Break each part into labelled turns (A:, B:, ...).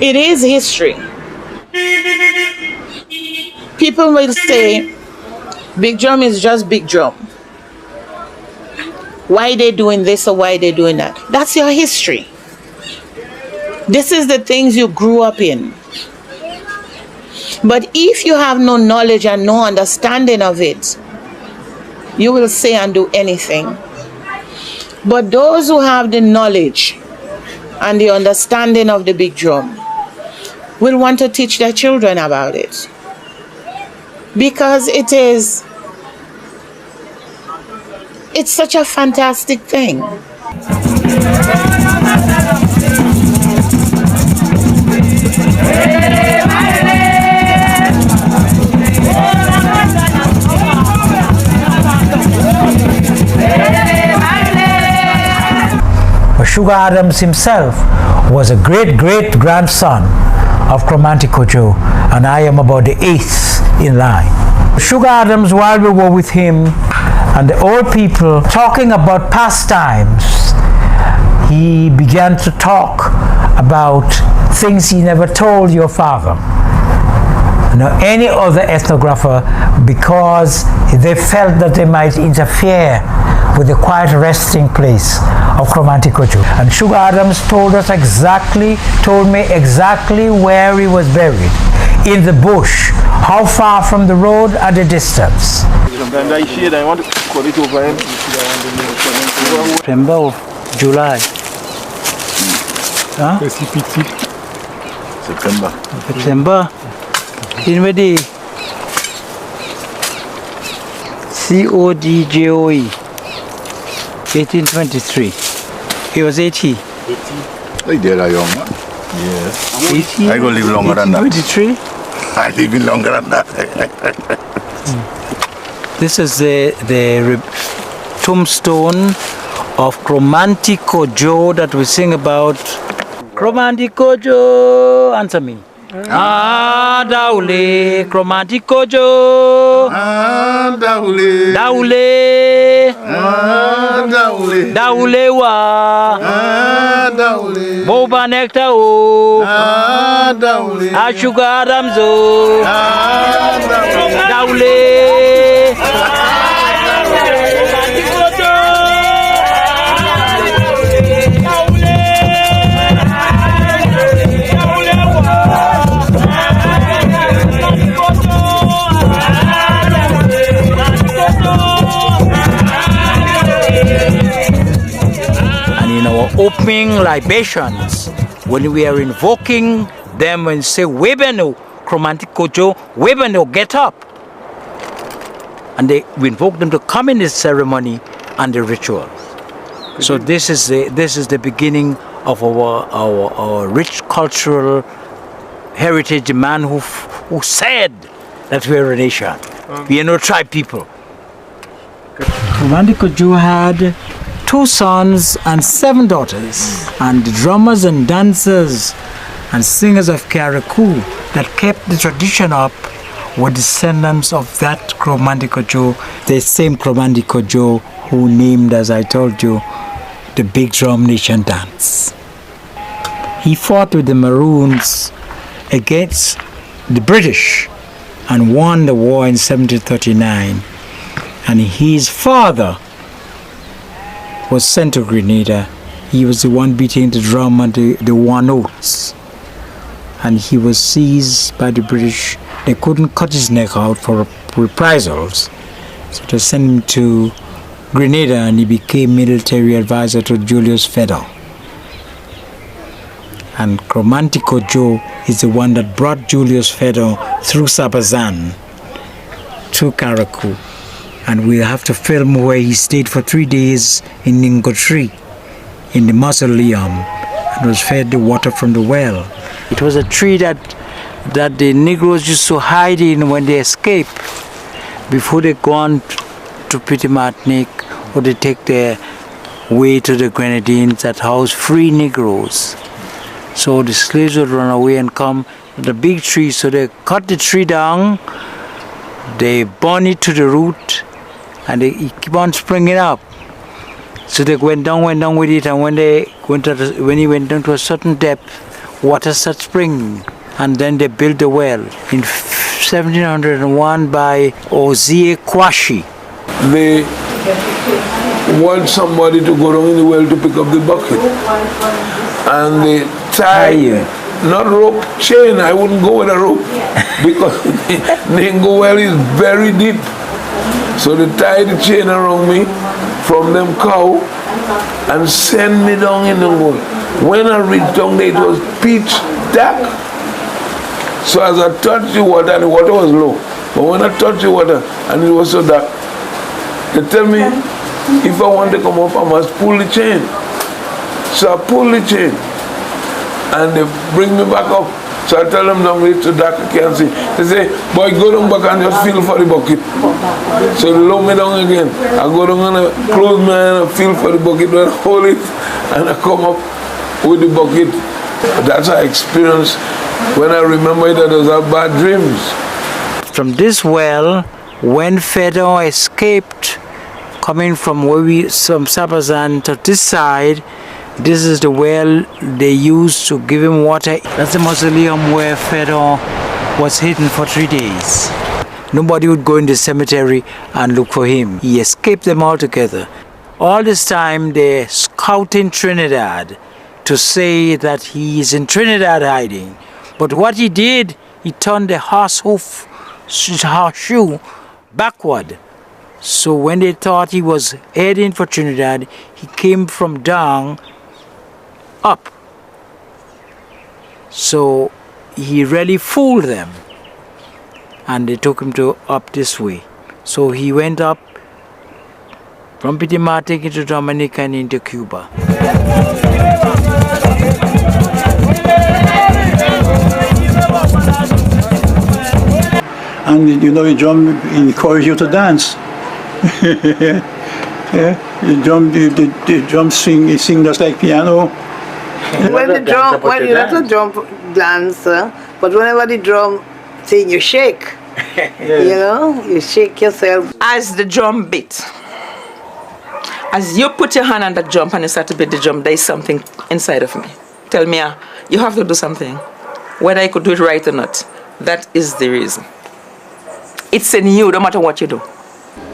A: It is history. People will say, Big Drum is just Big Drum. Why they doing this or why they doing that? That's your history. This is the things you grew up in. But if you have no knowledge and no understanding of it, you will say and do anything. But those who have the knowledge and the understanding of the Big Drum will want to teach their children about it. Because it's such a fantastic thing.
B: Sugar Adams himself was a great-great-grandson of Kromanti Cudjoe, and I am about the 8th in line. Sugar Adams, while we were with him and the old people talking about past times, he began to talk about things he never told your father, nor any other ethnographer, because they felt that they might interfere with the quiet resting place of Kromanti Cudjoe. And Sugar Adams told me exactly where he was buried, in the bush, how far from the road at the distance. September or July? Huh? September. In Medi. Codjoe. 1823. He was 80. 80.
C: I did a young man. Yes.
B: 80.
C: I go live longer than that.
B: 23.
C: I live in longer than that.
B: This is the tombstone of Kromanti Cudjoe that we sing about. Kromanti Cudjoe, answer me. Daule, Kromanti Cudjoe.
C: Daule.
B: Daule.
C: Daule.
B: Daule wa.
C: Daule.
B: Boba nectar o.
C: Daule.
B: Sugar Adams o. Daule. Opening libations, when we are invoking them and say, Webeno, Kromanti Cudjoe, Webeno, get up. And we invoke them to come in this ceremony and the ritual. So this is the beginning of our rich cultural heritage, the man who said that we are a nation. We are no tribe people. Kromanti Cudjoe had 2 sons and 7 daughters, and the drummers and dancers and singers of Carraicou that kept the tradition up were descendants of that Kromanti Cudjoe, the same Kromanti Cudjoe who named, as I told you, the Big Drum Nation Dance. He fought with the Maroons against the British and won the war in 1739, and his father was sent to Grenada. He was the one beating the drum and the war notes. And he was seized by the British. They couldn't cut his neck out for reprisals. So they sent him to Grenada, and he became military advisor to Julius Fedor. And Kromanti Cudjoe is the one that brought Julius Fedor through Sabazan to Carraicou. And we have to film where he stayed for 3 days in Ningotri, in the mausoleum, and was fed the water from the well. It was a tree that the Negroes used to hide in when they escape, before they go on to Petit Martinique, or they take their way to the Grenadines that house free Negroes. So the slaves would run away and come to the big tree, so they cut the tree down, they burn it to the root, and they keep on springing up. So they went down with it, and when he went down to a certain depth, water started springing. And then they built the well in 1701 by Ozie Kwashi.
D: They want somebody to go down in the well to pick up the bucket. And they tie, not rope, chain. I wouldn't go with a rope because the well is very deep. So they tie the chain around me from them cow and send me down in the well. When I reached down there, it was pitch dark. So as I touched the water, and the water was low, but when I touched the water and it was so dark, they tell me if I want to come up, I must pull the chain. So I pull the chain and they bring me back up. So I tell them down it's so dark I can't see. They say, boy, go down back and just feel for the bucket. So they lower me down again. I go down and I close my hand and feel for the bucket and I hold it and I come up with the bucket. That's our experience. When I remember it, I was have bad dreams.
B: From this well, when Fedor escaped, coming from Sapazan to this side, this is the well they used to give him water. That's the mausoleum where Fedor was hidden for 3 days. Nobody would go in the cemetery and look for him. He escaped them altogether. All this time they're scouting Trinidad to say that he is in Trinidad hiding. But what he did, he turned the horseshoe backward. So when they thought he was heading for Trinidad, he came from down up. So he really fooled them. And they took him to up this way. So he went up from Pitimatic into Dominica and into Cuba.
E: And you know, you jump in Cojo to dance. Yeah, you jump, sing just like piano.
F: When the drum, when you're not a drum dancer, but whenever the drum thing, you shake. You know, you shake yourself.
G: As the drum beat, as you put your hand on the drum and you start to beat the drum, there is something inside of me. Tell me, you have to do something. Whether I could do it right or not, that is the reason. It's in you, no matter what you do.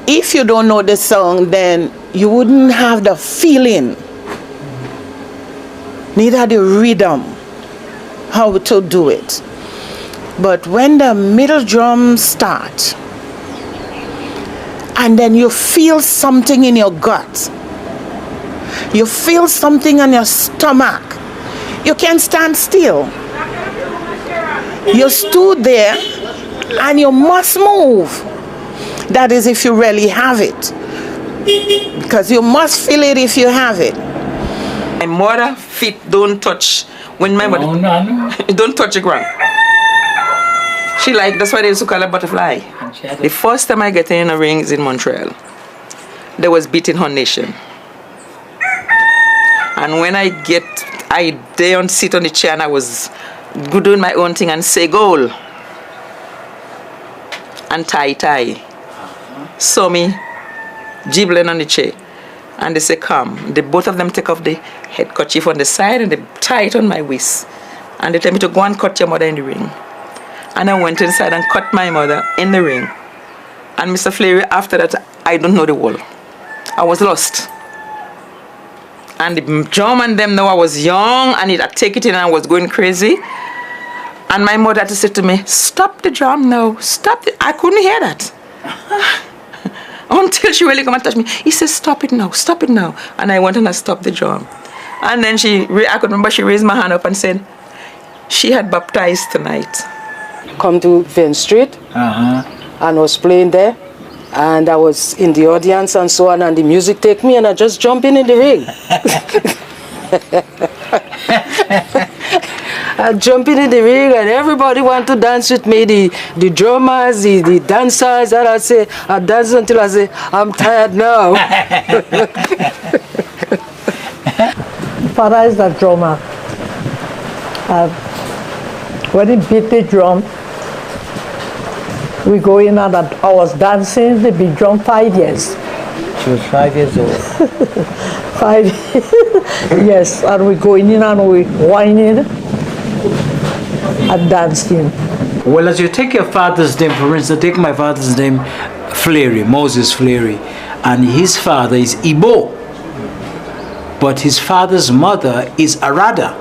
A: If you don't know the song, then you wouldn't have the feeling, neither the rhythm, how to do it. But when the middle drum starts, and then you feel something in your gut, you feel something in your stomach, you can't stand still. You stood there and you must move. That is if you really have it. Because you must feel it if you have it.
G: My mother feet don't touch when my mother don't touch the ground. She like, that's why they used to call her butterfly. The first time I get in a ring is in Montreal. There was beating her nation. And when I dare sit on the chair and I was doing my own thing and say goal. And tie. Saw me gibbling on the chair. And they say come. Both of them take off the head kerchief on the side and they tie it on my waist. And they tell me to go and cut your mother in the ring. And I went inside and cut my mother in the ring. And Mr. Fleury, after that, I don't know the wall. I was lost. And the drum and them know I was young and I take it in and I was going crazy. And my mother had to say to me, stop the drum now, stop it. I couldn't hear that. Until she really come and touch me. He said, stop it now. And I went and I stopped the drum. And then I could remember she raised my hand up and said, she had baptized tonight.
F: Come to Venn Street and was playing there. And I was in the audience and so on, and the music take me and I just jump in the ring. I jump in the ring and everybody want to dance with me, the drummers, the dancers, and I dance until I say, I'm tired now.
H: Father is the drummer. When he beat the drum, we go in and I was dancing the big drum 5 years.
B: She was 5 years old.
H: 5 years. Yes, and we go in and we whining. at dancing.
B: Well, as you take your father's name, for instance, take my father's name, Fleury, Moses Fleury, and his father is Igbo, but his father's mother is Arada.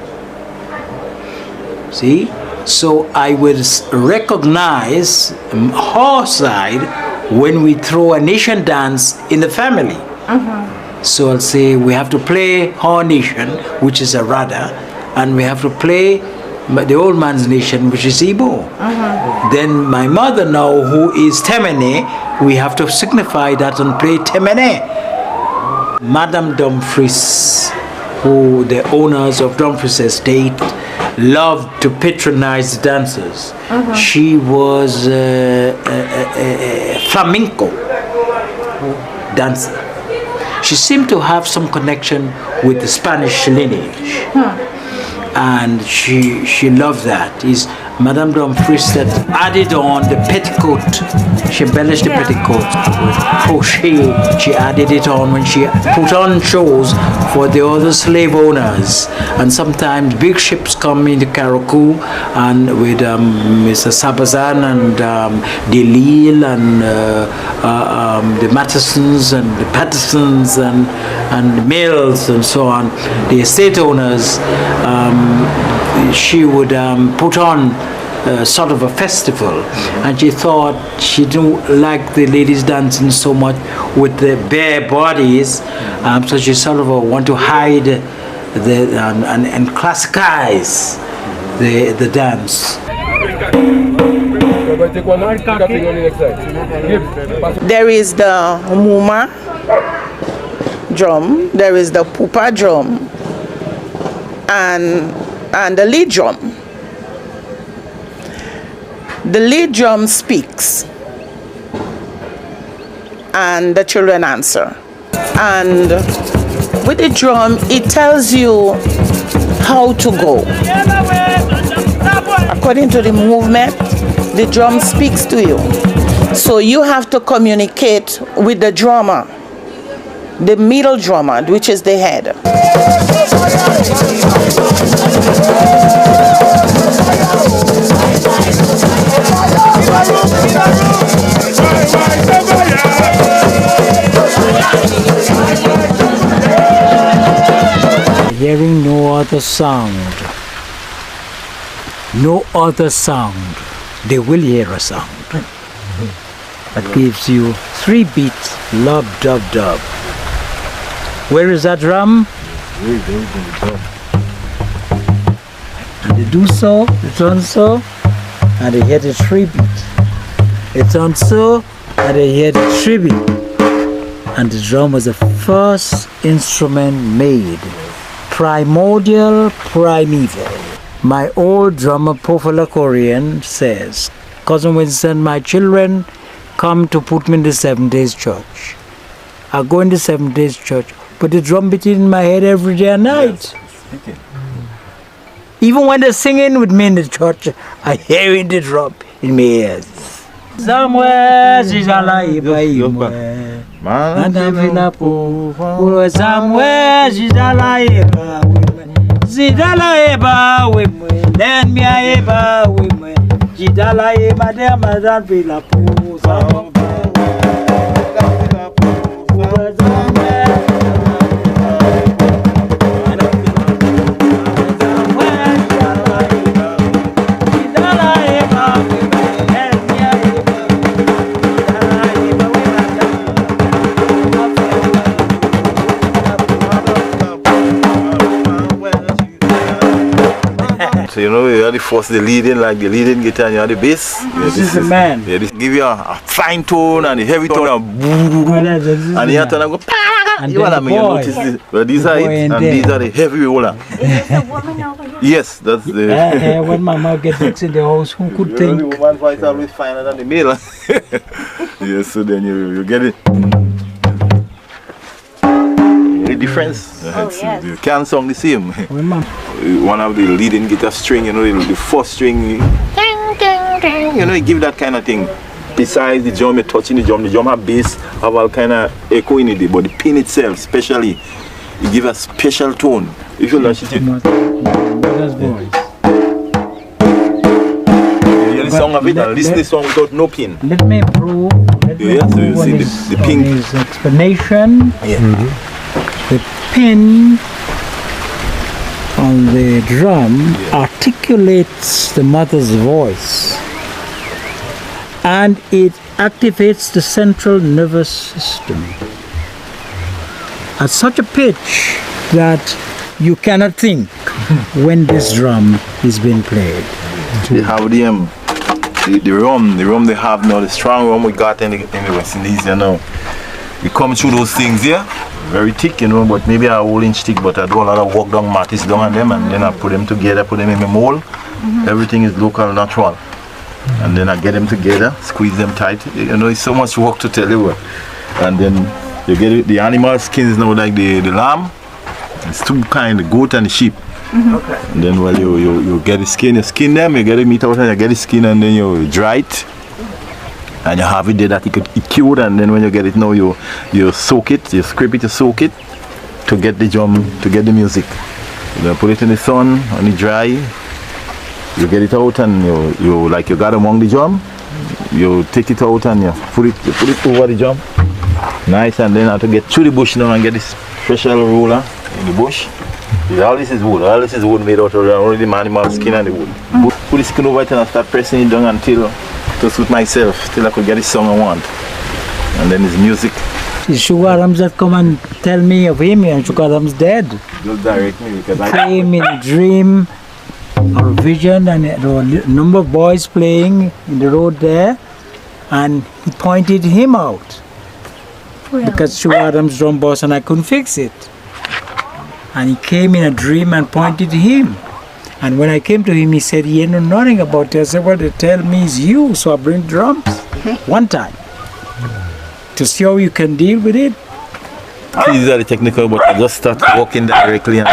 B: See? So I will recognize her side when we throw a nation dance in the family. So I'll say we have to play her nation, which is Arada, and we have to play the old man's nation, which is Igbo. Then my mother now, who is Temne, we have to signify that and play Temne. Madame Dumfries, who the owners of Dumfries Estate, loved to patronize the dancers. She was a flamenco dancer. She seemed to have some connection with the Spanish lineage. And she loved that. Is Madame Dumfries that added on the petticoat. She embellished the petticoat with crochet. She added it on when she put on shows for the other slave owners. And sometimes big ships come into Carraicou and with Mr. Sabazan and Delille and the Mattisons and the Pattersons and the Mills and so on, the estate owners. She would put on sort of a festival, and she thought she didn't like the ladies dancing so much with the bare bodies, so she sort of want to hide and classicize the dance.
A: There is the Muma drum, there is the Pupa drum, and the lead drum. The lead drum speaks and the children answer. And with the drum, it tells you how to go. According to the movement, the drum speaks to you. So you have to communicate with the drummer, the middle drummer, which is the head.
B: Hearing no other sound, they will hear a sound that gives you 3 beats, lub, dub, dub. Where is that drum? And they do so, it's on so, and they hear the 3 beats. It's on so, and they hear the 3 beat. And the drum was the first instrument made, primordial, primeval. My old drummer, Professor Korean, says, Cousin Winston, my children come to put me in the 7 days church. I go in the 7 days church, put the drum beat in my head every day and night. Yes. Even when they're singing with me in the church, I hear the drum in my ears. Somewhere
C: So you know you are the first, the leading, like the leading guitar, and you are the bass.
B: This is the man.
C: Yeah, this give you a fine tone and a heavy tone and you have to go.
B: And
C: you want to notice this. Well, these are it, and these are the heavy roller. Yes, that's the.
B: When Mama gets in the house, who could think?
C: The woman's voice always finer than the male. Yes, so then you get it. The difference.
I: Yes.
C: You can't song the same. One of the leading guitar string, you know, the first string, you know, you give that kind of thing. Besides the drum, you're touching the drum have bass, have all kind of echo in it, but the pin itself, especially, it gives a special tone. If you launch it, the song of it and listen to the song without no pin.
B: Let me prove.
C: Yeah, so you see the pink.
B: His explanation.
C: Yeah.
B: The pin on the drum articulates the mother's voice, and it activates the central nervous system at such a pitch that you cannot think when this drum is being played.
C: They have the rum they have now, the strong rum we got in the West Indies, you know. We come through those things here, very thick, you know, but maybe a whole inch thick, but I do a lot of work down, mattis down on them, and then I put them together, put them in my mold. Everything is local, natural. And then I get them together, squeeze them tight. You know, it's so much work to tell you. And then you get it, the animal skins now, like the lamb. It's two kinds, the goat and the sheep.
G: Okay.
C: And then well, you get the skin, you skin them, you get the meat out and you get the skin, and then you dry it. And you have it there that it cured, and then when you get it now, you soak it, you scrape it, you soak it to get the drum, to get the music. You put it in the sun, and it dry. You get it out, and you got among the drum. You take it out and you put it over the drum. Nice, and then I have to get through the bush now and get this special roller in the bush. All this is wood. All this is wood made out of only the animal skin and the wood. Put the skin over it and I start pressing it down until to suit myself, till I could get the song I want. And then it's music.
B: It's Sugarams that come and tell me of him, and Sugaram's dead.
C: Just direct me because I
B: Came in a dream or vision, and there were a number of boys playing in the road there, and he pointed him out because Sugaram's drum boss and I couldn't fix it. And he came in a dream and pointed to him. And when I came to him, he said, he know nothing about it. I said, well, they tell me it's you, so I bring drums one time to see how you can deal with it.
C: these are the technical, but I just start walking directly and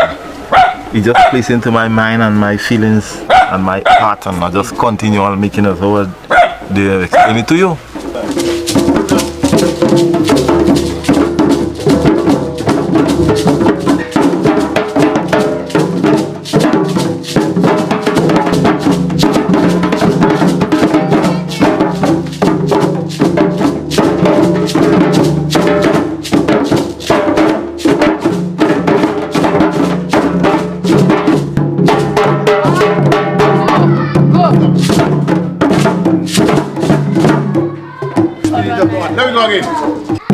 C: it just plays into my mind and my feelings and my heart, and I just continue on making it over they explain it to you.
I: Let me go again.